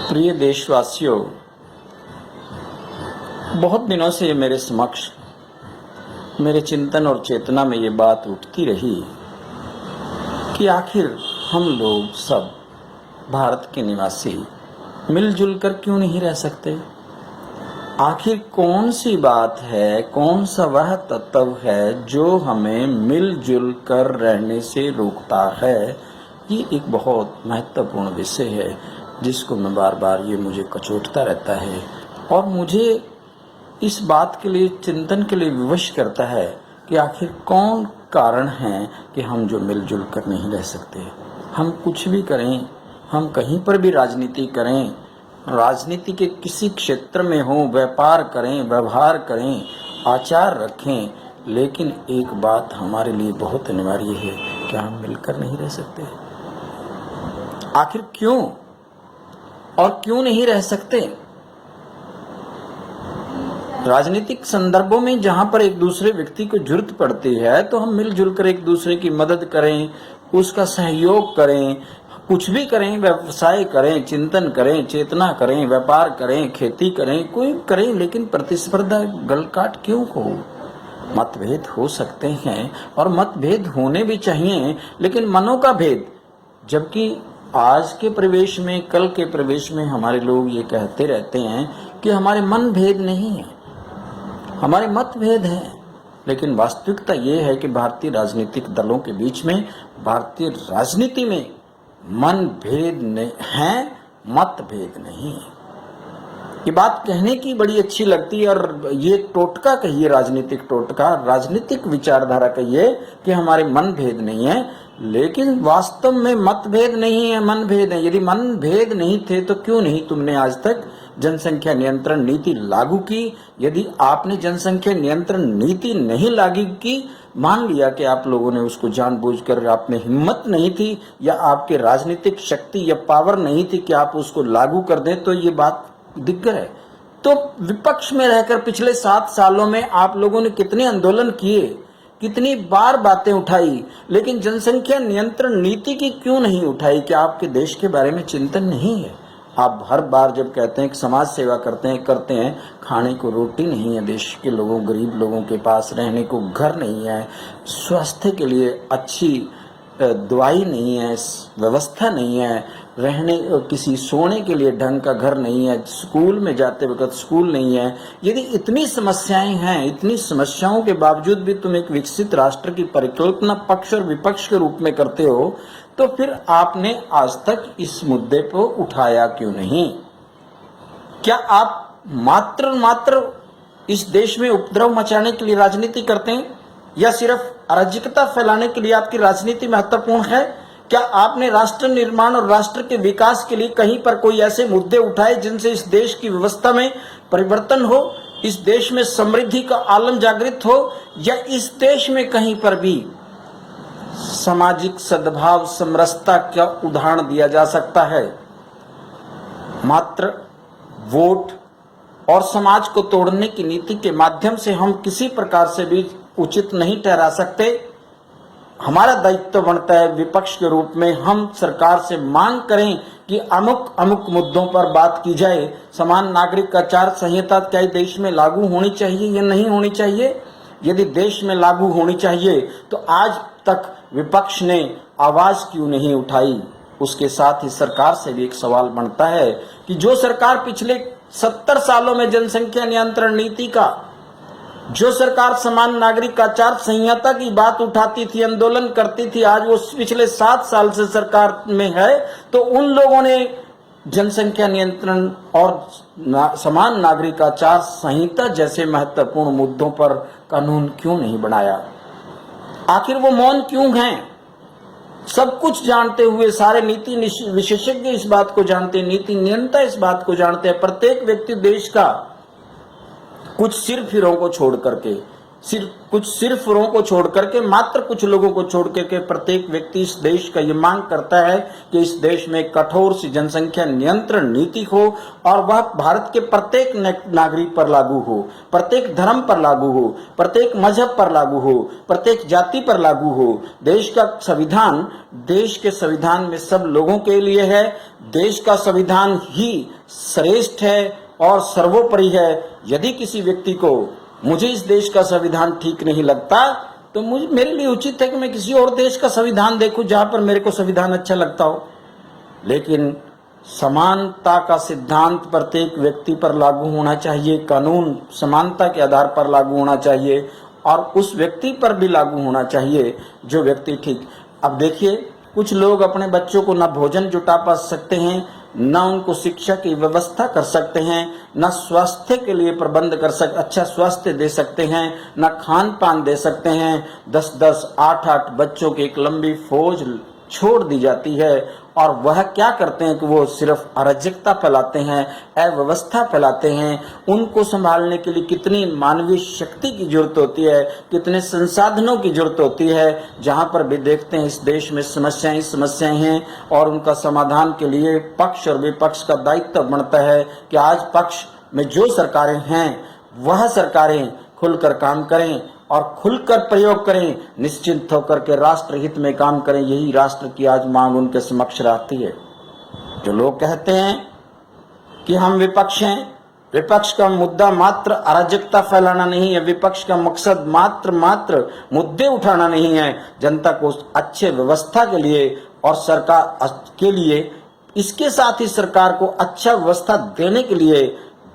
प्रिय देशवासियों, बहुत दिनों से मेरे समक्ष मेरे चिंतन और चेतना में ये बात उठती रही कि आखिर हम लोग सब भारत के निवासी मिलजुल कर क्यों नहीं रह सकते। आखिर कौन सी बात है, कौन सा वह तत्व है जो हमें मिलजुल कर रहने से रोकता है। ये एक बहुत महत्वपूर्ण विषय है जिसको मैं बार बार ये मुझे कचोटता रहता है और मुझे इस बात के लिए चिंतन के लिए विवश करता है कि आखिर कौन कारण है कि हम जो मिलजुल कर नहीं रह सकते। हम कुछ भी करें, हम कहीं पर भी राजनीति करें, राजनीति के किसी क्षेत्र में हो, व्यापार करें, व्यवहार करें, आचार रखें, लेकिन एक बात हमारे लिए बहुत अनिवार्य है कि हम मिलकर नहीं रह सकते। आखिर क्यों और क्यों नहीं रह सकते। राजनीतिक संदर्भों में जहां पर एक दूसरे व्यक्ति को जरूरत पड़ती है तो हम मिलजुल कर एक दूसरे की मदद करें, उसका सहयोग करें, कुछ भी करें, व्यवसाय करें, चिंतन करें, चेतना करें, व्यापार करें, खेती करें, कोई करें, लेकिन प्रतिस्पर्धा गलकाट क्यों हो। मतभेद हो सकते हैं और मतभेद होने भी चाहिए, लेकिन मनों का भेद। जबकि आज के परिवेश में, कल के परिवेश में हमारे लोग ये कहते रहते हैं कि हमारे मन भेद नहीं है, हमारे मतभेद हैं। लेकिन वास्तविकता ये है कि भारतीय राजनीतिक दलों के बीच में, भारतीय राजनीति में मन भेद हैं, मतभेद नहीं। ये बात कहने की बड़ी अच्छी लगती है और ये टोटका कहिए, राजनीतिक टोटका, राजनीतिक विचारधारा कहिए कि हमारे मन भेद नहीं है, लेकिन वास्तव में मतभेद नहीं है, मन भेद है। यदि मन भेद नहीं थे तो क्यों नहीं तुमने आज तक जनसंख्या नियंत्रण नीति लागू की। यदि आपने जनसंख्या नियंत्रण नीति नहीं लागू की, मान लिया कि आप लोगों ने उसको जानबूझकर, आप में हिम्मत नहीं थी या आपके राजनीतिक शक्ति या पावर नहीं थी कि आप उसको लागू कर दें, तो ये बात दिग्गज है। तो विपक्ष में रहकर पिछले 7 सालों में आप लोगों ने कितने आंदोलन किए, कितनी बार बातें उठाई, लेकिन जनसंख्या नियंत्रण नीति की क्यों नहीं उठाई। कि आपके देश के बारे में चिंतन नहीं है। आप हर बार जब कहते हैं कि समाज सेवा करते हैं, खाने को रोटी नहीं है, देश के लोगों, गरीब लोगों के पास रहने को घर नहीं है, स्वास्थ्य के लिए अच्छी दवाई नहीं है, व्यवस्था नहीं है, रहने किसी सोने के लिए ढंग का घर नहीं है, स्कूल में जाते वक्त स्कूल नहीं है। यदि इतनी समस्याएं हैं, इतनी समस्याओं के बावजूद भी तुम एक विकसित राष्ट्र की परिकल्पना पक्ष और विपक्ष के रूप में करते हो, तो फिर आपने आज तक इस मुद्दे को उठाया क्यों नहीं। क्या आप मात्र इस देश में उपद्रव मचाने के लिए राजनीति करते हैं या सिर्फ अराजकता फैलाने के लिए आपकी राजनीति महत्वपूर्ण है। क्या आपने राष्ट्र निर्माण और राष्ट्र के विकास के लिए कहीं पर कोई ऐसे मुद्दे उठाए जिनसे इस देश की व्यवस्था में परिवर्तन हो, इस देश में समृद्धि का आलम जागृत हो, या इस देश में कहीं पर भी सामाजिक सद्भाव, समरसता का उदाहरण दिया जा सकता है। मात्र वोट और समाज को तोड़ने की नीति के माध्यम से हम किसी प्रकार से भी उचित नहीं ठहरा सकते। हमारा दायित्व बनता है विपक्ष के रूप में हम सरकार से मांग करें कि अमुक मुद्दों पर बात की जाए। समान नागरिक आचार संहिता क्या देश में लागू होनी चाहिए या नहीं होनी चाहिए। यदि देश में लागू होनी चाहिए तो आज तक विपक्ष ने आवाज क्यों नहीं उठाई। उसके साथ ही सरकार से भी एक सवाल बनता है कि जो सरकार पिछले 70 सालों में जनसंख्या नियंत्रण नीति का, जो सरकार समान नागरिक आचार संहिता की बात उठाती थी, आंदोलन करती थी, आज वो पिछले 7 साल से सरकार में है, तो उन लोगों ने जनसंख्या नियंत्रण और समान नागरिक आचार संहिता जैसे महत्वपूर्ण मुद्दों पर कानून क्यों नहीं बनाया। आखिर वो मौन क्यों हैं। सब कुछ जानते हुए, सारे नीति विशेषज्ञ इस बात को जानते हैं, नीति नियंता इस बात को जानते हैं, प्रत्येक व्यक्ति देश का कुछ सिरफिरों को छोड़ करके, मात्र कुछ लोगों को छोड़ करके प्रत्येक व्यक्ति इस देश का ये मांग करता है कि इस देश में कठोर सी जनसंख्या नियंत्रण नीति हो और वह भारत के प्रत्येक नागरिक पर लागू हो, प्रत्येक धर्म पर लागू हो, प्रत्येक मजहब पर लागू हो, प्रत्येक जाति पर लागू हो। देश का संविधान, देश के संविधान में सब लोगों के लिए है, देश का संविधान ही श्रेष्ठ है और सर्वोपरि है। यदि किसी व्यक्ति को मुझे इस देश का संविधान ठीक नहीं लगता तो मेरे लिए उचित है कि मैं किसी और देश का संविधान देखूं जहां पर मेरे को संविधान अच्छा लगता हो। लेकिन समानता का सिद्धांत प्रत्येक व्यक्ति पर लागू होना चाहिए, कानून समानता के आधार पर लागू होना चाहिए और उस व्यक्ति पर भी लागू होना चाहिए जो व्यक्ति ठीक। अब देखिए, कुछ लोग अपने बच्चों को न भोजन जुटा पा सकते हैं, न उनको शिक्षा की व्यवस्था कर सकते हैं, न स्वास्थ्य के लिए प्रबंध अच्छा स्वास्थ्य दे सकते हैं, न खान पान दे सकते हैं। 10-10, 8-8 बच्चों की एक लंबी फौज छोड़ दी जाती है और वह क्या करते हैं कि वो सिर्फ अराजकता फैलाते हैं, अव्यवस्था फैलाते हैं। उनको संभालने के लिए कितनी मानवीय शक्ति की जरूरत होती है, कितने संसाधनों की जरूरत होती है। जहां पर भी देखते हैं इस देश में समस्याएं हैं और उनका समाधान के लिए पक्ष और विपक्ष का दायित्व बनता है कि आज पक्ष में जो सरकारें हैं वह सरकारें खुलकर काम करें और खुलकर प्रयोग करें, निश्चिंत होकर के राष्ट्र हित में काम करें। यही राष्ट्र की आज मांग उनके समक्ष रहती है। जो लोग कहते हैं कि हम विपक्ष हैं, विपक्ष का मुद्दा मात्र अराजकता फैलाना नहीं है, विपक्ष का मकसद मात्र मुद्दे उठाना नहीं है। जनता को अच्छे व्यवस्था के लिए और सरकार के लिए, इसके साथ ही सरकार को अच्छा व्यवस्था देने के लिए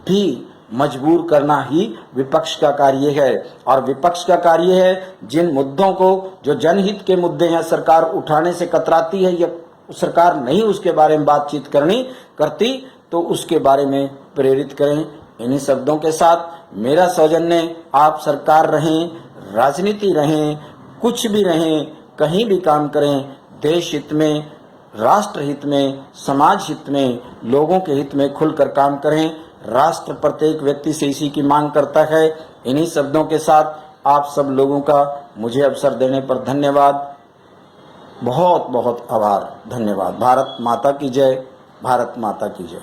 भी मजबूर करना ही विपक्ष का कार्य है। और विपक्ष का कार्य है जिन मुद्दों को, जो जनहित के मुद्दे हैं, सरकार उठाने से कतराती है या सरकार नहीं उसके बारे में बातचीत करती तो उसके बारे में प्रेरित करें। इन्हीं शब्दों के साथ मेरा सौजन्य, आप सरकार रहें, राजनीति रहें, कुछ भी रहें, कहीं भी काम करें, देश हित में, राष्ट्र हित में, समाज हित में, लोगों के हित में खुलकर काम करें। राष्ट्र प्रत्येक व्यक्ति से इसी की मांग करता है। इन्हीं शब्दों के साथ आप सब लोगों का मुझे अवसर देने पर धन्यवाद, बहुत बहुत आभार, धन्यवाद। भारत माता की जय, भारत माता की जय।